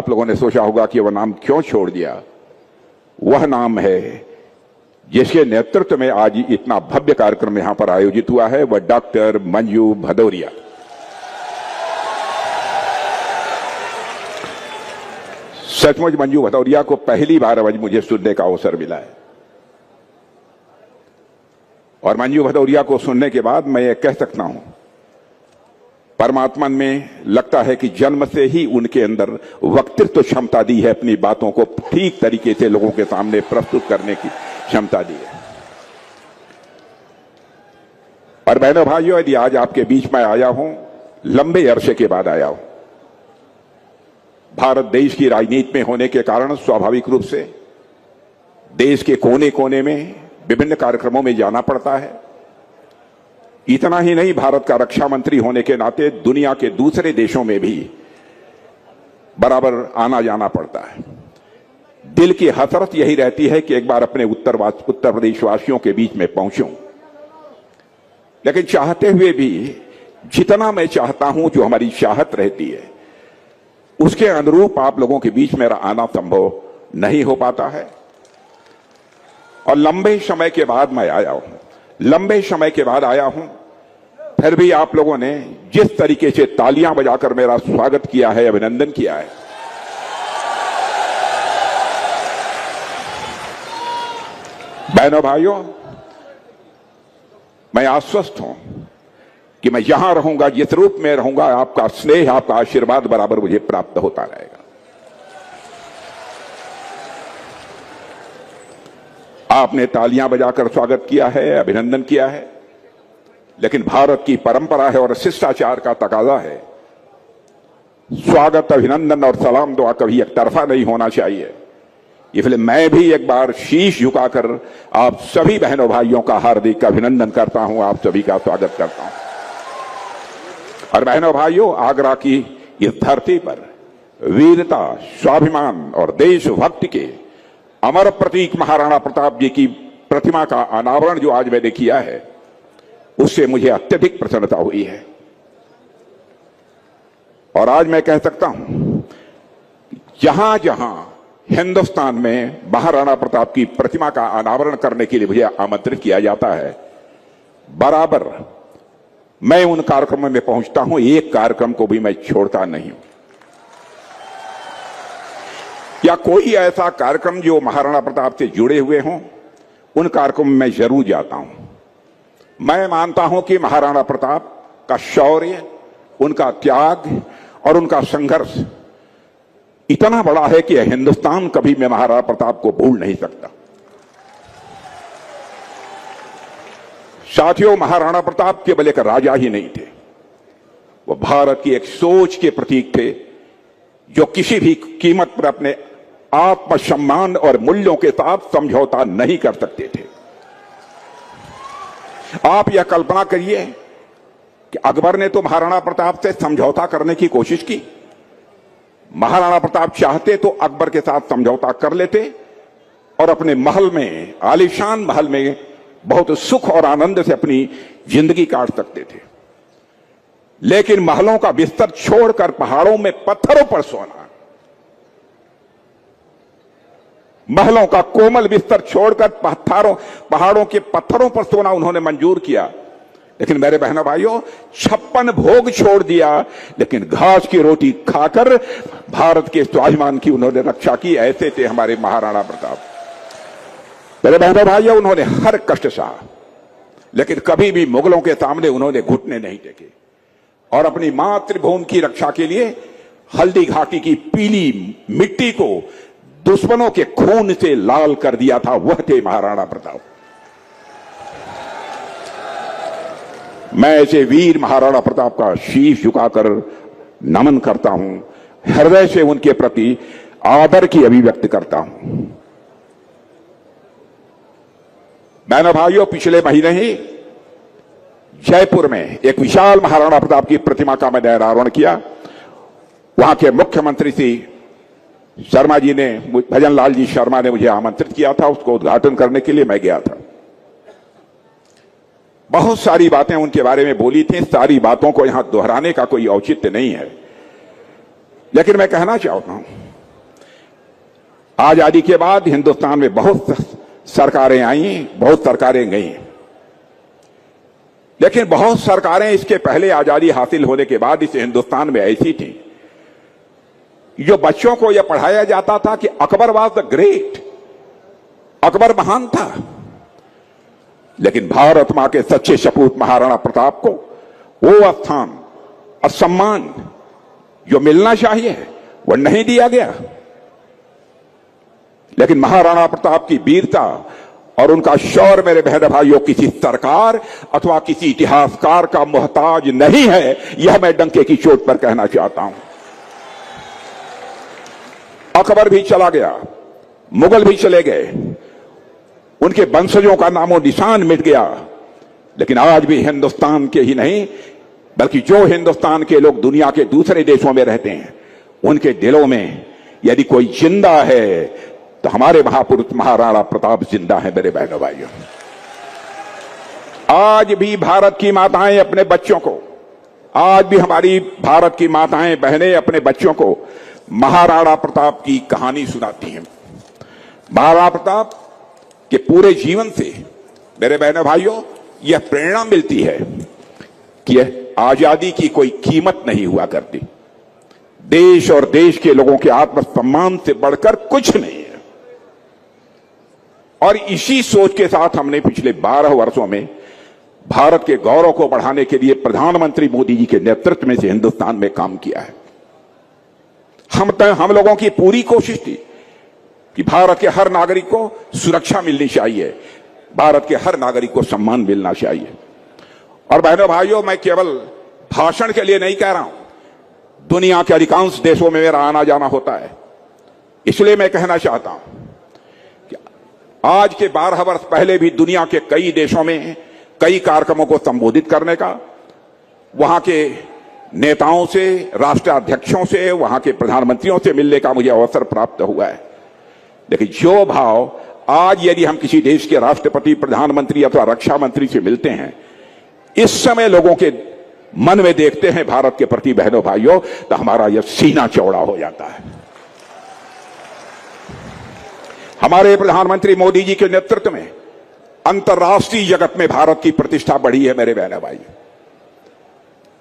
आप लोगों ने सोचा होगा कि वह नाम क्यों छोड़ दिया। वह नाम है जिसके नेतृत्व में आज इतना भव्य कार्यक्रम यहां पर आयोजित हुआ है, वह डॉक्टर मंजू भदौरिया। सचमुच मंजू भदौरिया को पहली बार आज मुझे सुनने का अवसर मिला है, और मंजू भदौरिया को सुनने के बाद मैं ये कह सकता हूं, परमात्मा में लगता है कि जन्म से ही उनके अंदर वक्तृत्व क्षमता दी है, अपनी बातों को ठीक तरीके से लोगों के सामने प्रस्तुत करने की क्षमता दी है। और बहनों भाइयों, यदि आज आपके बीच में आया हूं, लंबे अरसे के बाद आया हूं। भारत देश की राजनीति में होने के कारण स्वाभाविक रूप से देश के कोने कोने में विभिन्न कार्यक्रमों में जाना पड़ता है। इतना ही नहीं, भारत का रक्षा मंत्री होने के नाते दुनिया के दूसरे देशों में भी बराबर आना जाना पड़ता है। दिल की हसरत यही रहती है कि एक बार अपने उत्तर प्रदेश वासियों के बीच में पहुंचूं, लेकिन चाहते हुए भी जितना मैं चाहता हूं, जो हमारी चाहत रहती है, उसके अनुरूप आप लोगों के बीच मेरा आना संभव नहीं हो पाता है। और लंबे समय के बाद मैं आया हूं, लंबे समय के बाद आया हूं, फिर भी आप लोगों ने जिस तरीके से तालियां बजाकर मेरा स्वागत किया है, अभिनंदन किया है, बहनों भाइयों, मैं आश्वस्त हूं कि मैं जहां रहूंगा, जिस रूप में रहूंगा, आपका स्नेह, आपका आशीर्वाद बराबर मुझे प्राप्त होता रहेगा। आपने तालियां बजाकर स्वागत किया है, अभिनंदन किया है, लेकिन भारत की परंपरा है और शिष्टाचार का तकाजा है, स्वागत, अभिनंदन और सलाम दुआ कभी एक तरफा नहीं होना चाहिए। इसलिए मैं भी एक बार शीश झुकाकर आप सभी बहनों भाइयों का हार्दिक अभिनंदन करता हूं, आप सभी का स्वागत करता हूं। और बहनों भाइयों, आगरा की इस धरती पर वीरता, स्वाभिमान और देशभक्ति के अमर प्रतीक महाराणा प्रताप जी की प्रतिमा का अनावरण जो आज मैंने किया है, उससे मुझे अत्यधिक प्रसन्नता हुई है। और आज मैं कह सकता हूं, जहां जहां हिंदुस्तान में महाराणा प्रताप की प्रतिमा का अनावरण करने के लिए मुझे आमंत्रित किया जाता है, बराबर मैं उन कार्यक्रमों में पहुंचता हूं, एक कार्यक्रम को भी मैं छोड़ता नहीं हूं। या कोई ऐसा कार्यक्रम जो महाराणा प्रताप से जुड़े हुए हों, उन कार्यक्रम में मैं जरूर जाता हूं। मैं मानता हूं कि महाराणा प्रताप का शौर्य, उनका त्याग और उनका संघर्ष इतना बड़ा है कि हिंदुस्तान कभी मैं महाराणा प्रताप को भूल नहीं सकता। साथियों, महाराणा प्रताप केवल एक राजा ही नहीं थे, वो भारत की एक सोच के प्रतीक थे, जो किसी भी कीमत पर अपने आत्मसम्मान और मूल्यों के साथ समझौता नहीं कर सकते थे। आप यह कल्पना करिए कि अकबर ने तो महाराणा प्रताप से समझौता करने की कोशिश की। महाराणा प्रताप चाहते तो अकबर के साथ समझौता कर लेते और अपने महल में, आलीशान महल में बहुत सुख और आनंद से अपनी जिंदगी काट सकते थे। लेकिन महलों का बिस्तर छोड़कर पहाड़ों में पत्थरों पर सोना, महलों का कोमल बिस्तर छोड़कर पहाड़ों के पत्थरों पर सोना उन्होंने मंजूर किया। लेकिन मेरे बहनों भाइयों, 56 भोग छोड़ दिया, लेकिन घास की रोटी खाकर भारत के स्वाभिमान की उन्होंने रक्षा की। ऐसे थे हमारे महाराणा प्रताप। मेरे बहनों भाइयों, उन्होंने हर कष्ट सहा, लेकिन कभी भी मुगलों के सामने उन्होंने घुटने नहीं टेके और अपनी मातृभूमि की रक्षा के लिए हल्दी घाटी की पीली मिट्टी को दुश्मनों के खून से लाल कर दिया था। वह थे महाराणा प्रताप। मैं ऐसे वीर महाराणा प्रताप का शीश झुकाकर नमन करता हूं, हृदय से उनके प्रति आदर की अभिव्यक्ति करता हूं। बहनों भाइयों, पिछले महीने ही जयपुर में एक विशाल महाराणा प्रताप की प्रतिमा का मैंने अनावरण किया। वहां के मुख्यमंत्री श्री शर्मा जी ने, भजन लाल जी शर्मा ने मुझे आमंत्रित किया था, उसको उद्घाटन करने के लिए मैं गया था। बहुत सारी बातें उनके बारे में बोली थी, सारी बातों को यहां दोहराने का कोई औचित्य नहीं है, लेकिन मैं कहना चाहता हूं आजादी के बाद हिंदुस्तान में बहुत सरकारें आई, बहुत सरकारें गई, लेकिन बहुत सरकारें इसके पहले आजादी हासिल होने के बाद इस हिंदुस्तान में ऐसी थी जो बच्चों को यह पढ़ाया जाता था कि Akbar was the great, Akbar महान था। लेकिन भारत मां के सच्चे सपूत महाराणा प्रताप को वो स्थान और सम्मान जो मिलना चाहिए वह नहीं दिया गया। लेकिन महाराणा प्रताप की वीरता और उनका शौर्य मेरे बहन भाइयों किसी सरकार अथवा किसी इतिहासकार का मोहताज नहीं है, यह मैं डंके की चोट पर कहना चाहता हूं। अकबर भी चला गया, मुगल भी चले गए, उनके वंशजों का नामो निशान मिट गया, लेकिन आज भी हिंदुस्तान के ही नहीं बल्कि जो हिंदुस्तान के लोग दुनिया के दूसरे देशों में रहते हैं उनके दिलों में यदि कोई जिंदा है तो हमारे महापुरुष महाराणा प्रताप जिंदा है। मेरे बहनों भाइयों, आज भी भारत की माताएं अपने बच्चों को, आज भी हमारी भारत की माताएं बहनें अपने बच्चों को महाराणा प्रताप की कहानी सुनाती हैं। महाराणा प्रताप के पूरे जीवन से मेरे बहनों भाइयों यह प्रेरणा मिलती है कि आजादी की कोई कीमत नहीं हुआ करती, देश और देश के लोगों के आत्मसम्मान से बढ़कर कुछ नहीं है। और इसी सोच के साथ हमने पिछले 12 वर्षों में भारत के गौरव को बढ़ाने के लिए प्रधानमंत्री मोदी जी के नेतृत्व में से हिंदुस्तान में काम किया है। हम लोगों की पूरी कोशिश थी कि भारत के हर नागरिक को सुरक्षा मिलनी चाहिए, भारत के हर नागरिक को सम्मान मिलना चाहिए। और बहनों भाइयों, मैं केवल भाषण के लिए नहीं कह रहा हूं, दुनिया के अधिकांश देशों में मेरा आना जाना होता है, इसलिए मैं कहना चाहता हूं कि आज के 12 वर्ष पहले भी दुनिया के कई देशों में कई कार्यक्रमों को संबोधित करने का, वहां के नेताओं से, राष्ट्राध्यक्षों से, वहां के प्रधानमंत्रियों से मिलने का मुझे अवसर प्राप्त हुआ है। लेकिन जो भाव आज यदि हम किसी देश के राष्ट्रपति, प्रधानमंत्री अथवा रक्षा मंत्री से मिलते हैं, इस समय लोगों के मन में देखते हैं भारत के प्रति बहनों भाइयों, तो हमारा यह सीना चौड़ा हो जाता है। हमारे प्रधानमंत्री मोदी जी के नेतृत्व में अंतर्राष्ट्रीय जगत में भारत की प्रतिष्ठा बढ़ी है। मेरे बहनों भाई,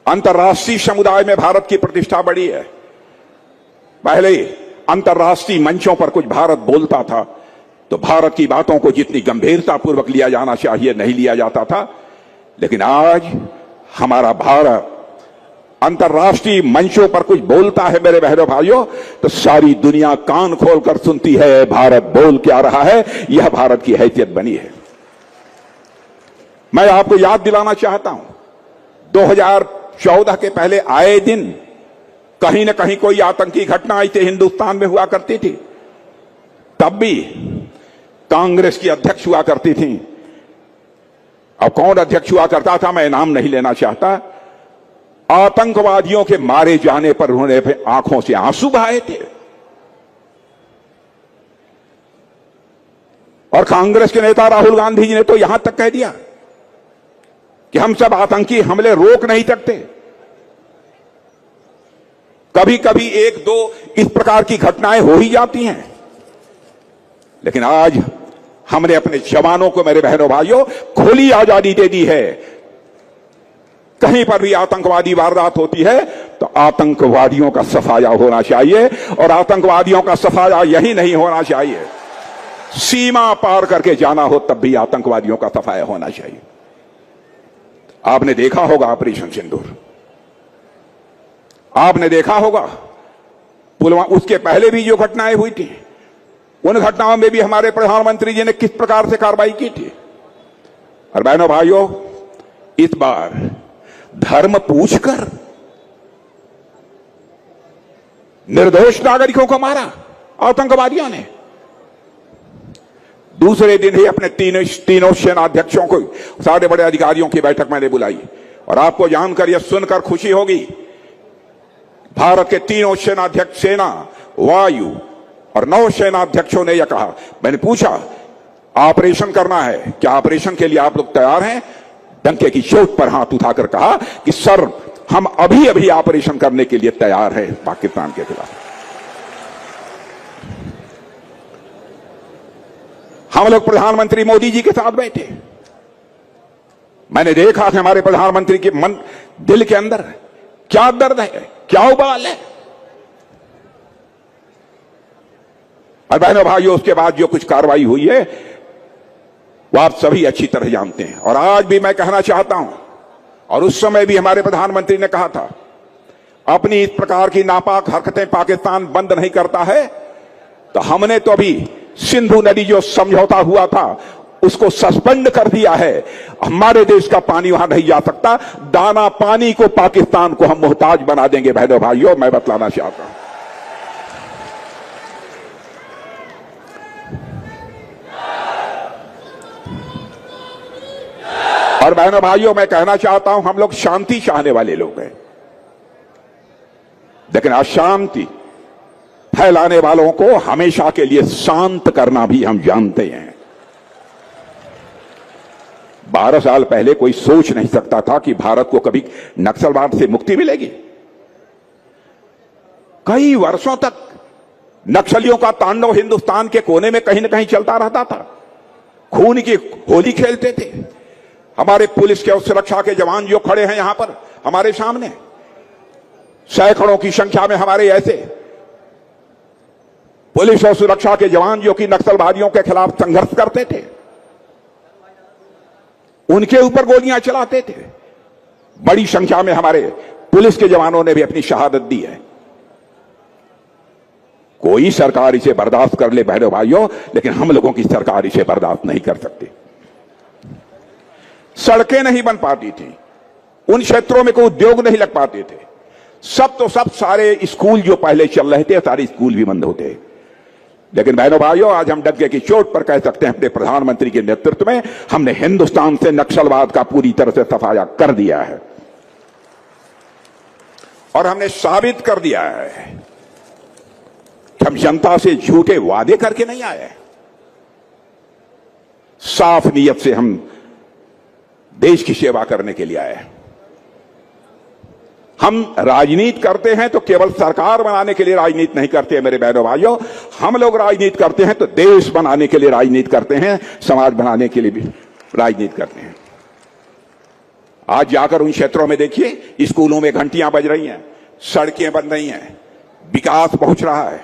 अंतर्राष्ट्रीय समुदाय में भारत की प्रतिष्ठा बढ़ी है। पहले अंतर्राष्ट्रीय मंचों पर कुछ भारत बोलता था तो भारत की बातों को जितनी गंभीरता पूर्वक लिया जाना चाहिए नहीं लिया जाता था, लेकिन आज हमारा भारत अंतर्राष्ट्रीय मंचों पर कुछ बोलता है मेरे बहनों भाइयों, तो सारी दुनिया कान खोलकर सुनती है भारत बोल क्या रहा है। यह भारत की हैसियत बनी है। मैं आपको याद दिलाना चाहता हूं, 2014 के पहले आए दिन कहीं न कहीं कोई आतंकी घटना ऐसे हिंदुस्तान में हुआ करती थी, तब भी कांग्रेस की अध्यक्ष हुआ करती थी। अब कौन अध्यक्ष हुआ करता था मैं नाम नहीं लेना चाहता, आतंकवादियों के मारे जाने पर उन्होंने आंखों से आंसू बहाए थे। और कांग्रेस के नेता राहुल गांधी जी ने तो यहां तक कह दिया कि हम सब आतंकी हमले रोक नहीं सकते। कभी कभी एक दो इस प्रकार की घटनाएं हो ही जाती हैं, लेकिन आज हमने अपने जवानों को मेरे बहनों भाइयों खुली आजादी दे दी है। कहीं पर भी आतंकवादी वारदात होती है तो आतंकवादियों का सफाया होना चाहिए, और आतंकवादियों का सफाया यही नहीं होना चाहिए, सीमा पार करके जाना हो तब भी आतंकवादियों का सफाया होना चाहिए। आपने देखा होगा ऑपरेशन सिंदूर, आपने देखा होगा पुलवामा, उसके पहले भी जो घटनाएं हुई थी उन घटनाओं में भी हमारे प्रधानमंत्री जी ने किस प्रकार से कार्रवाई की थी। और बहनों भाइयों, इस बार धर्म पूछकर निर्दोष नागरिकों को मारा आतंकवादियों ने। दूसरे दिन ही अपने तीनों सेनाध्यक्षों को, सारे बड़े अधिकारियों की बैठक मैंने बुलाई, और आपको जानकर यह सुनकर खुशी होगी, भारत के तीनों सेनाध्यक्ष, सेना, वायु और नौ सेनाध्यक्षों ने यह कहा, मैंने पूछा ऑपरेशन करना है, क्या ऑपरेशन के लिए आप लोग तैयार हैं? डंके की चोट पर हाथ उठाकर कहा कि सर, हम अभी अभी ऑपरेशन करने के लिए तैयार हैं पाकिस्तान के खिलाफ। हम लोग प्रधानमंत्री मोदी जी के साथ बैठे, मैंने देखा कि हमारे प्रधानमंत्री के मन दिल के अंदर क्या दर्द है, क्या उबाल है। और बहनों भाइयों, उसके बाद जो कुछ कार्रवाई हुई है वो आप सभी अच्छी तरह जानते हैं। और आज भी मैं कहना चाहता हूं, और उस समय भी हमारे प्रधानमंत्री ने कहा था, अपनी इस प्रकार की नापाक हरकतें पाकिस्तान बंद नहीं करता है तो हमने तो अभी सिंधु नदी जो समझौता हुआ था उसको सस्पेंड कर दिया है। हमारे देश का पानी वहां नहीं जा सकता, दाना पानी को पाकिस्तान को हम मोहताज बना देंगे। बहनों भाइयों, मैं बतलाना चाहता हूं। और बहनों भाइयों, मैं कहना चाहता हूं, हम लोग शांति चाहने वाले लोग हैं, लेकिन अशांति फैलाने वालों को हमेशा के लिए शांत करना भी हम जानते हैं। 12 साल पहले कोई सोच नहीं सकता था कि भारत को कभी नक्सलवाद से मुक्ति मिलेगी। कई वर्षों तक नक्सलियों का तांडव हिंदुस्तान के कोने में कहीं न कहीं चलता रहता था, खून की होली खेलते थे। हमारे पुलिस के और सुरक्षा के जवान जो खड़े हैं यहां पर हमारे सामने, सैकड़ों की संख्या में हमारे ऐसे पुलिस और सुरक्षा के जवान जो कि नक्सलवादियों के खिलाफ संघर्ष करते थे, उनके ऊपर गोलियां चलाते थे। बड़ी संख्या में हमारे पुलिस के जवानों ने भी अपनी शहादत दी है। कोई सरकार इसे बर्दाश्त कर ले बहनों भाइयों, लेकिन हम लोगों की सरकार इसे बर्दाश्त नहीं कर सकती। सड़कें नहीं बन पाती थी, उन क्षेत्रों में कोई उद्योग नहीं लग पाते थे, सब तो सब सारे स्कूल जो पहले चल रहे थे सारे स्कूल भी बंद होते। लेकिन बहनों भाइयों, आज हम डगे की चोट पर कह सकते हैं, अपने प्रधानमंत्री के नेतृत्व में हमने हिंदुस्तान से नक्सलवाद का पूरी तरह से सफाया कर दिया है। और हमने साबित कर दिया है कि हम जनता से झूठे वादे करके नहीं आए, साफ नीयत से हम देश की सेवा करने के लिए आए। हम राजनीति करते हैं तो केवल सरकार बनाने के लिए राजनीति नहीं करते हैं मेरे बहनों भाइयों, हम लोग राजनीति करते हैं तो देश बनाने के लिए राजनीति करते हैं, समाज बनाने के लिए भी राजनीति करते हैं। आज जाकर उन क्षेत्रों में देखिए, स्कूलों में घंटियां बज रही हैं, सड़कें बन रही हैं, विकास पहुंच रहा है।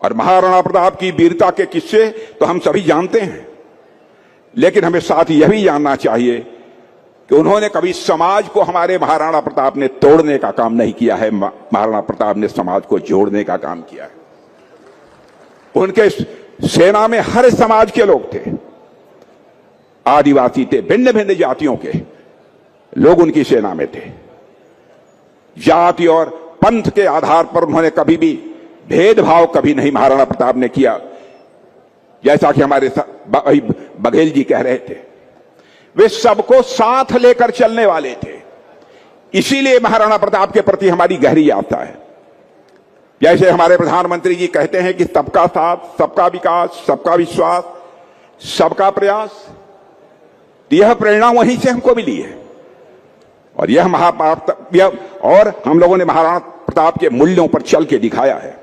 और महाराणा प्रताप की वीरता के किस्से तो हम सभी जानते हैं, लेकिन हमें साथ यह भी जानना चाहिए कि उन्होंने कभी समाज को, हमारे महाराणा प्रताप ने तोड़ने का काम नहीं किया है, महाराणा प्रताप ने समाज को जोड़ने का काम किया है। उनके सेना में हर समाज के लोग थे, आदिवासी थे, भिन्न भिन्न जातियों के लोग उनकी सेना में थे। जाति और पंथ के आधार पर उन्होंने कभी भी भेदभाव कभी नहीं महाराणा प्रताप ने किया, जैसा कि हमारे बघेल जी कह रहे थे। वे सबको साथ लेकर चलने वाले थे, इसीलिए महाराणा प्रताप के प्रति हमारी गहरी आस्था है। जैसे हमारे प्रधानमंत्री जी कहते हैं कि सबका साथ, सबका विकास, सबका विश्वास, सबका प्रयास, यह प्रेरणा वहीं से हमको मिली है। और यह और हम लोगों ने महाराणा प्रताप के मूल्यों पर चल के दिखाया है।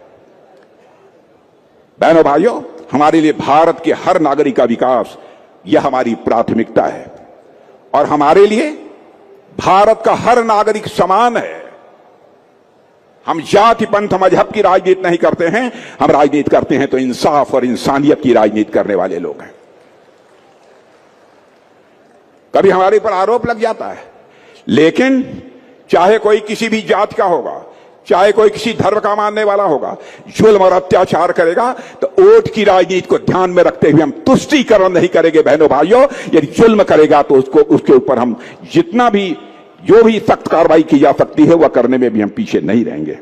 बहनों भाइयों, हमारे लिए भारत के हर नागरिक का विकास यह हमारी प्राथमिकता है, और हमारे लिए भारत का हर नागरिक समान है। हम जाति पंथ मजहब की राजनीति नहीं करते हैं, हम राजनीति करते हैं तो इंसाफ और इंसानियत की राजनीति करने वाले लोग हैं। कभी हमारे पर आरोप लग जाता है, लेकिन चाहे कोई किसी भी जात का होगा, चाहे कोई किसी धर्म का मानने वाला होगा, जुल्म और अत्याचार करेगा तो वोट की राजनीति को ध्यान में रखते हुए हम तुष्टीकरण नहीं करेंगे। बहनों भाइयों, यदि जुल्म करेगा तो उसके ऊपर हम जितना भी जो भी सख्त कार्रवाई की जा सकती है वह करने में भी हम पीछे नहीं रहेंगे।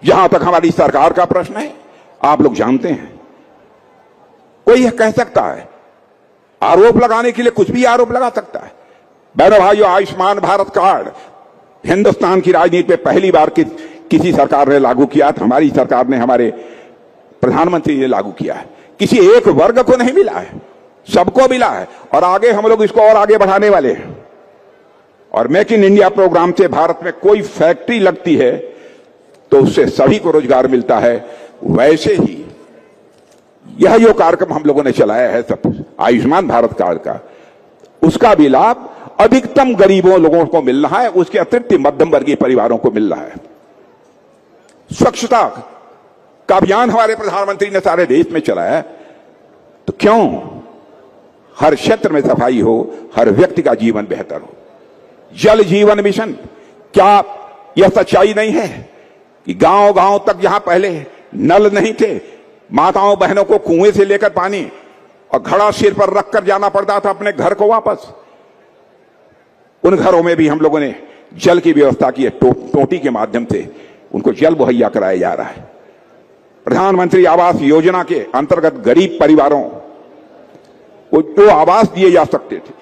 जहां तक हमारी सरकार का प्रश्न है, आप लोग जानते हैं, कोई यह कह सकता है, आरोप लगाने के लिए कुछ भी आरोप लगा सकता है। बहनों भाइयों, आयुष्मान भारत कार्ड हिंदुस्तान की राजनीति में पहली बार किसी सरकार ने लागू किया था। हमारी सरकार ने, हमारे प्रधानमंत्री ने लागू किया है। किसी एक वर्ग को नहीं मिला है, सबको मिला है, और आगे हम लोग इसको और आगे बढ़ाने वाले हैं। और मेक इन इंडिया प्रोग्राम से भारत में कोई फैक्ट्री लगती है तो उससे सभी को रोजगार मिलता है। वैसे ही यह जो कार्यक्रम हम लोगों ने चलाया है सब आयुष्मान भारत कार्ड का, उसका भी लाभ अधिकतम गरीबों लोगों को मिल रहा है, उसके अतिरिक्त मध्यम वर्गीय परिवारों को मिल रहा है। स्वच्छता का अभियान हमारे प्रधानमंत्री ने सारे देश में चलाया, तो क्यों हर क्षेत्र में सफाई हो, हर व्यक्ति का जीवन बेहतर हो। जल जीवन मिशन, क्या यह सच्चाई नहीं है कि गांव गांव तक जहां पहले नल नहीं थे, माताओं बहनों को कुएं से लेकर पानी और घड़ा सिर पर रखकर जाना पड़ता था अपने घर को वापस, उन घरों में भी हम लोगों ने जल की व्यवस्था की है। टोटी के माध्यम से उनको जल मुहैया कराया जा रहा है। प्रधानमंत्री आवास योजना के अंतर्गत गरीब परिवारों को जो आवास दिए जा सकते थे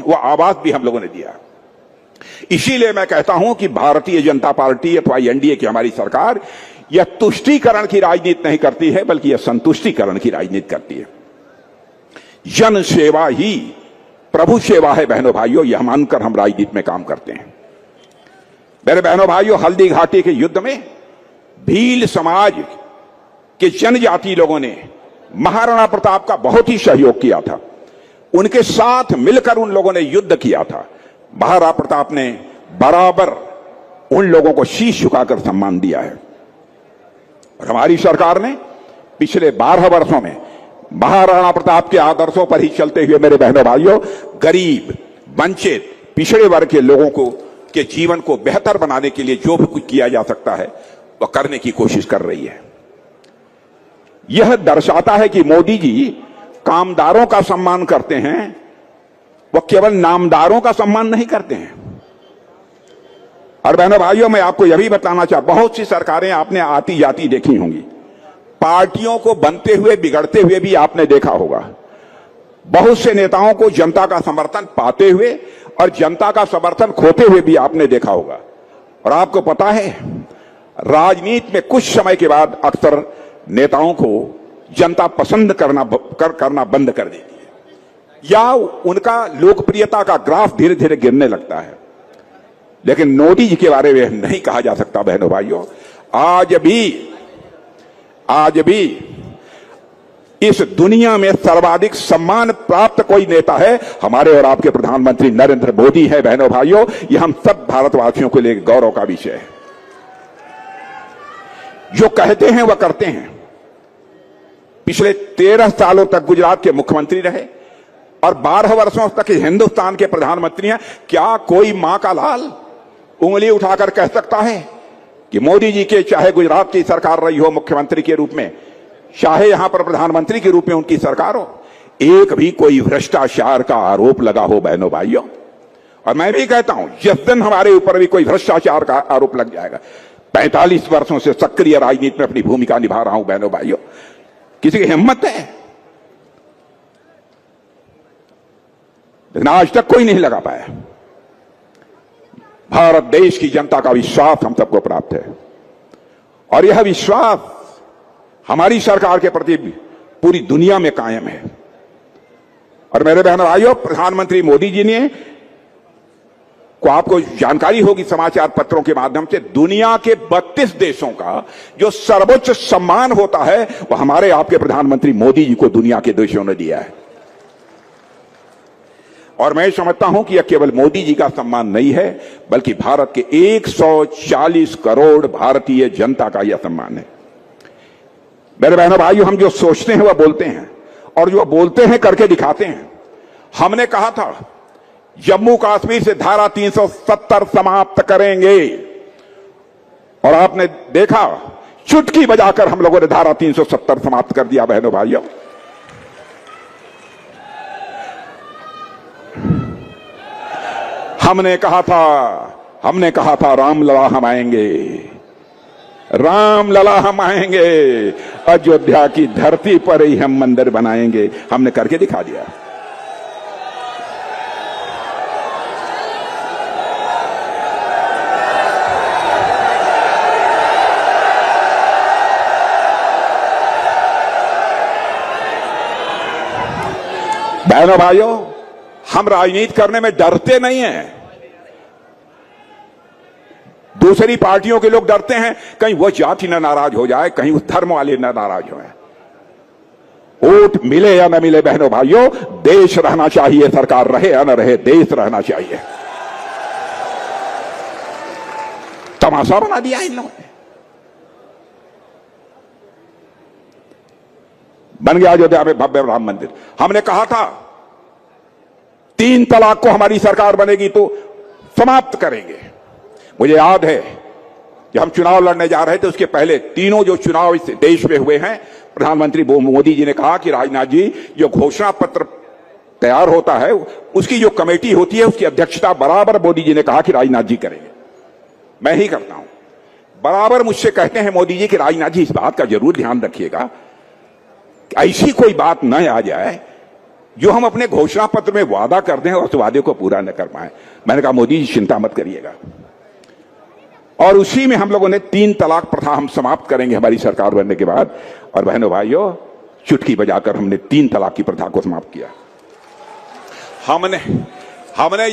वो आवास भी हम लोगों ने दिया। इसीलिए मैं कहता हूं कि भारतीय जनता पार्टी अथवा एनडीए की हमारी सरकार यह तुष्टीकरण की राजनीति नहीं करती है, बल्कि यह संतुष्टीकरण की राजनीति करती है। जन सेवा ही प्रभु सेवा है बहनों भाइयों, यह मानकर हम राजनीति में काम करते हैं। मेरे बहनों भाइयों, हल्दी घाटी के युद्ध में भील समाज के जनजाति लोगों ने महाराणा प्रताप का बहुत ही सहयोग किया था। उनके साथ मिलकर उन लोगों ने युद्ध किया था। महाराणा प्रताप ने बराबर उन लोगों को शीश झुकाकर सम्मान दिया है। और हमारी सरकार ने पिछले 12 वर्षों में महाराणा प्रताप के आदर्शों पर ही चलते हुए मेरे बहनों भाइयों, गरीब, वंचित, पिछड़े वर्ग के लोगों को के जीवन को बेहतर बनाने के लिए जो भी कुछ किया जा सकता है वह करने की कोशिश कर रही है। यह दर्शाता है कि मोदी जी कामदारों का सम्मान करते हैं, वह केवल नामदारों का सम्मान नहीं करते हैं। और बहनों भाइयों, मैं आपको यह भी बताना चाहता, बहुत सी सरकारें आपने आती जाती देखी होंगी, पार्टियों को बनते हुए बिगड़ते हुए भी आपने देखा होगा। बहुत से नेताओं को जनता का समर्थन पाते हुए और जनता का समर्थन खोते हुए भी आपने देखा होगा। और आपको पता है, राजनीति में कुछ समय के बाद अक्सर नेताओं को जनता पसंद करना बंद कर देती है या उनका लोकप्रियता का ग्राफ धीरे धीरे गिरने लगता है। लेकिन मोदी जी के बारे में नहीं कहा जा सकता बहनों भाइयों। आज भी इस दुनिया में सर्वाधिक सम्मान प्राप्त कोई नेता है, हमारे और आपके प्रधानमंत्री नरेंद्र मोदी है बहनों भाइयों। यह हम सब भारतवासियों के लिए गौरव का विषय है। जो कहते हैं वह करते हैं। पिछले 13 सालों तक गुजरात के मुख्यमंत्री रहे और 12 वर्षों तक हिंदुस्तान के प्रधानमंत्री हैं। क्या कोई मां का लाल उंगली उठाकर कह सकता है कि मोदी जी के चाहे गुजरात की सरकार रही हो मुख्यमंत्री के रूप में, चाहे यहां पर प्रधानमंत्री के रूप में उनकी सरकार हो, एक भी कोई भ्रष्टाचार का आरोप लगा हो बहनों भाइयों? और मैं भी कहता हूं, जिस दिन हमारे ऊपर भी कोई भ्रष्टाचार का आरोप लग जाएगा, 45 वर्षों से सक्रिय राजनीति में अपनी भूमिका निभा रहा हूं बहनों भाइयों, किसी की हिम्मत है? लेकिन आज तक कोई नहीं लगा पाया। भारत देश की जनता का विश्वास हम सबको प्राप्त है और यह विश्वास हमारी सरकार के प्रति पूरी दुनिया में कायम है। और मेरे बहनों भाइयों, प्रधानमंत्री मोदी जी ने को आपको जानकारी होगी समाचार पत्रों के माध्यम से, दुनिया के 32 देशों का जो सर्वोच्च सम्मान होता है वह हमारे आपके प्रधानमंत्री मोदी जी को दुनिया के देशों ने दिया है। और मैं समझता हूं कि यह केवल मोदी जी का सम्मान नहीं है, बल्कि भारत के 140 करोड़ भारतीय जनता का यह सम्मान है। मेरे बहनों भाइयों, हम जो सोचते हैं वह बोलते हैं और जो बोलते हैं करके दिखाते हैं। हमने कहा था जम्मू कश्मीर से धारा 370 समाप्त करेंगे और आपने देखा, चुटकी बजाकर हम लोगों ने धारा 370 समाप्त कर दिया बहनों भाइयों। हमने कहा था रामलला हम आएंगे, रामलला हम आएंगे, अयोध्या की धरती पर ही हम मंदिर बनाएंगे। हमने करके दिखा दिया। बहनों भाइयों, हम राजनीति करने में डरते नहीं हैं। दूसरी पार्टियों के लोग डरते हैं कहीं वो जाति न नाराज हो जाए, कहीं उस धर्म वाले न नाराज हो जाए। वोट मिले या न मिले बहनों भाइयों, देश रहना चाहिए, सरकार रहे या न रहे, देश रहना चाहिए। तमाशा बना दिया इन लोगों ने। बन गया अयोध्या में भव्य राम मंदिर। हमने कहा था 3 तलाक को हमारी सरकार बनेगी तो समाप्त करेंगे। मुझे याद है जब हम चुनाव लड़ने जा रहे थे, उसके पहले तीनों जो चुनाव इस देश में हुए हैं, प्रधानमंत्री मोदी जी ने कहा कि राजनाथ जी, जो घोषणा पत्र तैयार होता है उसकी जो कमेटी होती है उसकी अध्यक्षता बराबर मोदी जी ने कहा कि राजनाथ जी करेंगे। मैं ही करता हूं। बराबर मुझसे कहते हैं मोदी जी कि राजनाथ जी इस बात का जरूर ध्यान रखिएगा कि ऐसी कोई बात न आ जाए जो हम अपने घोषणा पत्र में वादा कर दें और उस वादे को पूरा न कर पाए। मैंने कहा मोदी जी चिंता मत करिएगा। और उसी में हम लोगों ने 3 तलाक प्रथा हम समाप्त करेंगे हमारी सरकार बनने के बाद। और बहनों भाइयों, चुटकी बजाकर हमने 3 तलाक की प्रथा को समाप्त किया। हमने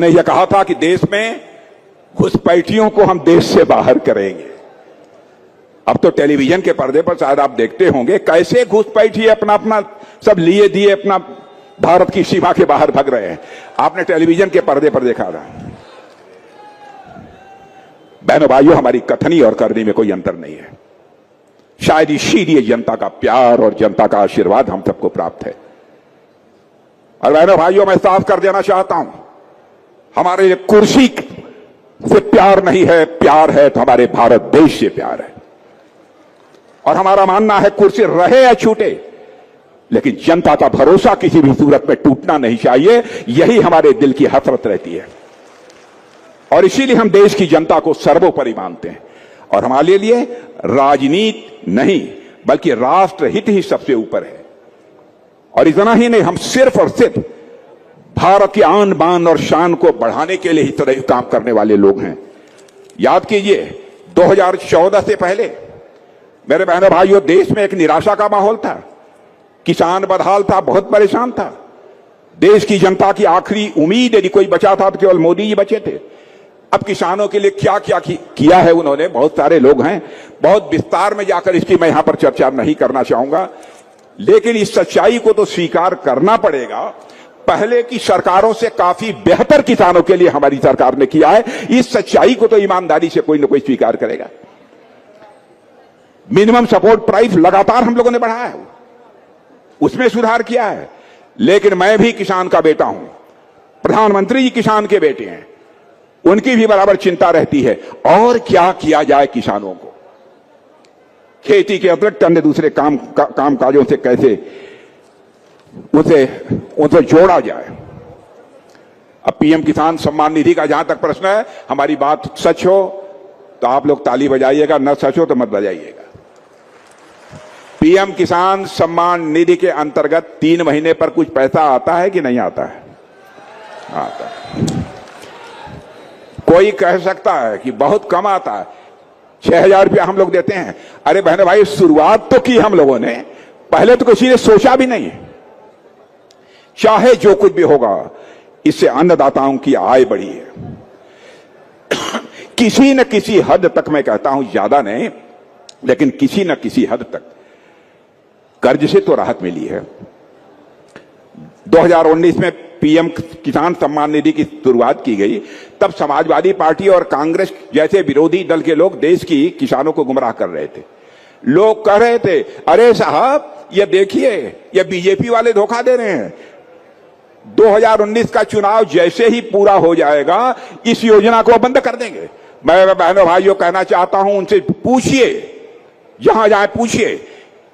यह कहा था कि देश में घुसपैठियों को हम देश से बाहर करेंगे। अब तो टेलीविजन के पर्दे पर शायद आप देखते होंगे कैसे घुसपैठी अपना अपना सब लिए दिए अपना भारत की सीमा के बाहर भाग रहे हैं। आपने टेलीविजन के पर्दे पर देखा था। बहनों भाइयों, हमारी कथनी और करनी में कोई अंतर नहीं है। शायद इसीलिए जनता का प्यार और जनता का आशीर्वाद हम सबको प्राप्त है। और बहनों भाइयों, मैं साफ कर देना चाहता हूं, हमारे लिए कुर्सी से प्यार नहीं है, प्यार है तो हमारे भारत देश से प्यार है। और हमारा मानना है कुर्सी रहे या छूटे, लेकिन जनता का भरोसा किसी भी सूरत में टूटना नहीं चाहिए। यही हमारे दिल की हसरत रहती है। और इसीलिए हम देश की जनता को सर्वोपरि मानते हैं। और हमारे लिए राजनीति नहीं बल्कि राष्ट्रहित ही सबसे ऊपर है। और इतना ही नहीं, हम सिर्फ और सिर्फ भारत की आन बान और शान को बढ़ाने के लिए ही तरह काम करने वाले लोग हैं। याद कीजिए 2014 से पहले मेरे बहनों भाइयों, देश में एक निराशा का माहौल था। किसान बदहाल था, बहुत परेशान था। देश की जनता की आखिरी उम्मीद यदि कोई बचा था तो केवल मोदी जी बचे थे। अब किसानों के लिए क्या क्या किया है उन्होंने, बहुत सारे लोग हैं। बहुत विस्तार में जाकर इसकी मैं यहां पर चर्चा नहीं करना चाहूंगा, लेकिन इस सच्चाई को तो स्वीकार करना पड़ेगा, पहले की सरकारों से काफी बेहतर किसानों के लिए हमारी सरकार ने किया है। इस सच्चाई को तो ईमानदारी से कोई ना कोई स्वीकार करेगा। मिनिमम सपोर्ट प्राइस लगातार हम लोगों ने बढ़ाया है, उसमें सुधार किया है। लेकिन मैं भी किसान का बेटा हूं, प्रधानमंत्री जी किसान के बेटे हैं, उनकी भी बराबर चिंता रहती है और क्या किया जाए किसानों को, खेती के अतिरिक्त अन्य दूसरे काम काजों से कैसे उसे जोड़ा जाए। अब पीएम किसान सम्मान निधि का जहां तक प्रश्न है, हमारी बात सच हो तो आप लोग ताली बजाइएगा, न सच हो तो मत बजाइएगा। पीएम किसान सम्मान निधि के अंतर्गत 3 महीने पर कुछ पैसा आता है कि नहीं आता है? आता है। कोई कह सकता है कि बहुत कम आता है, 6,000 रुपया हम लोग देते हैं। अरे बहने भाई, शुरुआत तो की हम लोगों ने, पहले तो किसी ने सोचा भी नहीं। चाहे जो कुछ भी होगा, इससे अन्नदाताओं की आय बढ़ी है। किसी न किसी हद तक, मैं कहता हूं ज्यादा नहीं, लेकिन किसी न किसी हद तक कर्ज से तो राहत मिली है। 2019 में पीएम किसान सम्मान निधि की शुरुआत की गई, तब समाजवादी पार्टी और कांग्रेस जैसे विरोधी दल के लोग देश की किसानों को गुमराह कर रहे थे। लोग कह रहे थे, अरे साहब ये देखिए, ये बीजेपी वाले धोखा दे रहे हैं। 2019 का चुनाव जैसे ही पूरा हो जाएगा, इस योजना को बंद कर देंगे। मैं बहनों भाइयों कहना चाहता हूं, उनसे पूछिए, जहां जाए पूछिए।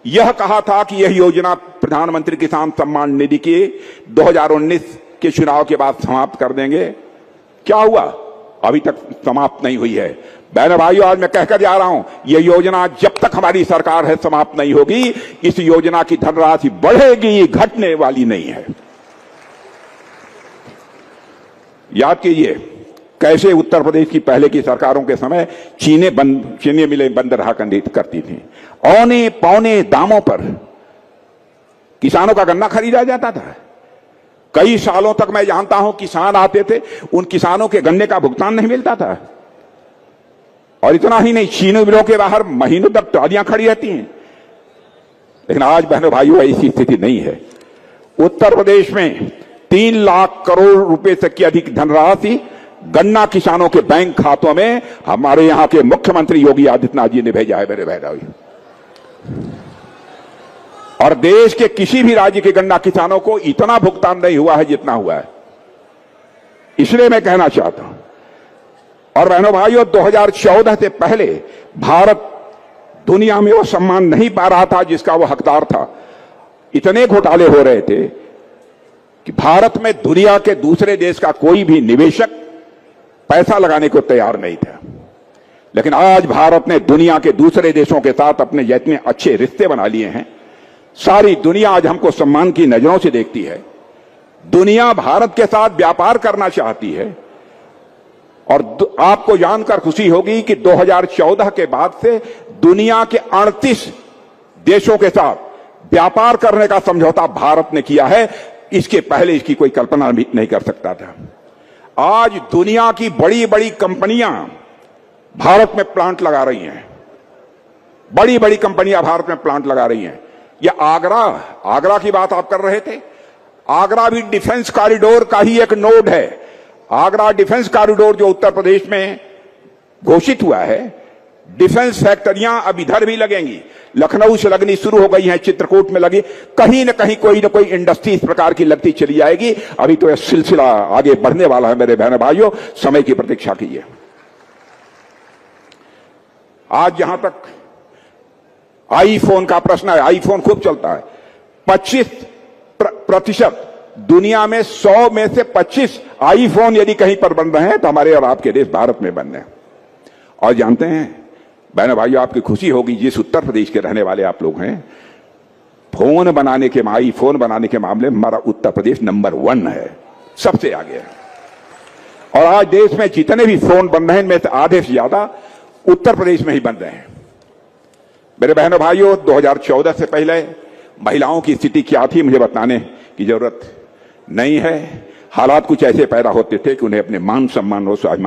यह कहा था कि यह योजना प्रधानमंत्री किसान सम्मान निधि की 2019 के चुनाव के बाद समाप्त कर देंगे। क्या हुआ? अभी तक समाप्त नहीं हुई है। बहनों भाइयों, आज मैं कहकर जा रहा हूं, यह योजना जब तक हमारी सरकार है समाप्त नहीं होगी। इस योजना की धनराशि बढ़ेगी, घटने वाली नहीं है। याद कीजिए कैसे उत्तर प्रदेश की पहले की सरकारों के समय चीनी मिलें बंद रहा करती थी। औने पौने दामों पर किसानों का गन्ना खरीदा जाता था। कई सालों तक मैं जानता हूं किसान आते थे, उन किसानों के गन्ने का भुगतान नहीं मिलता था। और इतना ही नहीं, चीनी मिलों के बाहर महीनों तक ट्रालियां खड़ी रहती हैं। लेकिन आज बहनों भाइयों ऐसी स्थिति नहीं है। उत्तर प्रदेश में 3 लाख करोड़ रुपए तक की अधिक धनराशि गन्ना किसानों के बैंक खातों में हमारे यहां के मुख्यमंत्री योगी आदित्यनाथ जी ने भेजा है मेरे बहनों। और देश के किसी भी राज्य के गन्ना किसानों को इतना भुगतान नहीं हुआ है जितना हुआ है। इसलिए मैं कहना चाहता हूं, और बहनों भाइयों, 2014 से पहले भारत दुनिया में वो सम्मान नहीं पा रहा था जिसका वो हकदार था। इतने घोटाले हो रहे थे कि भारत में दुनिया के दूसरे देश का कोई भी निवेशक पैसा लगाने को तैयार नहीं था। लेकिन आज भारत ने दुनिया के दूसरे देशों के साथ अपने जितने अच्छे रिश्ते बना लिए हैं, सारी दुनिया आज हमको सम्मान की नजरों से देखती है। दुनिया भारत के साथ व्यापार करना चाहती है। और आपको जानकर खुशी होगी कि 2014 के बाद से दुनिया के 38 देशों के साथ व्यापार करने का समझौता भारत ने किया है। इसके पहले इसकी कोई कल्पना भी नहीं कर सकता था। आज दुनिया की बड़ी बड़ी कंपनियां भारत में प्लांट लगा रही हैं। बड़ी बड़ी कंपनियां भारत में प्लांट लगा रही हैं। ये आगरा की बात आप कर रहे थे। आगरा भी डिफेंस कॉरिडोर का ही एक नोड है। आगरा डिफेंस कॉरिडोर जो उत्तर प्रदेश में घोषित हुआ है, डिफेंस फैक्ट्रियां अब इधर भी लगेंगी। लखनऊ से लगनी शुरू हो गई हैं, चित्रकूट में लगी, कहीं न कहीं कोई न कोई इंडस्ट्री इस प्रकार की लगती चली जाएगी। अभी तो यह सिलसिला आगे बढ़ने वाला है मेरे बहन भाइयों, समय की प्रतीक्षा कीजिए। आज जहां तक आईफोन का प्रश्न है, आईफोन खूब चलता है। 25% दुनिया में 100 में से 25 आईफोन यदि कहीं पर बन रहे हैं तो हमारे और आपके देश भारत में बन रहे हैं। और जानते हैं बहनों भाइयों, आपकी खुशी होगी, जिस उत्तर प्रदेश के रहने वाले आप लोग हैं, फोन बनाने के आईफोन बनाने के मामले में हमारा उत्तर प्रदेश नंबर 1 है, सबसे आगे है। और आज देश में जितने भी फोन बन रहे हैं में से आधे से ज्यादा उत्तर प्रदेश में ही बन रहे हैं। मेरे बहनों भाइयों, 2014 से पहले महिलाओं की स्थिति क्या थी मुझे बताने की जरूरत नहीं है। हालात कुछ ऐसे पैदा होते थे कि उन्हें अपने मान सम्मान और स्वाभिमान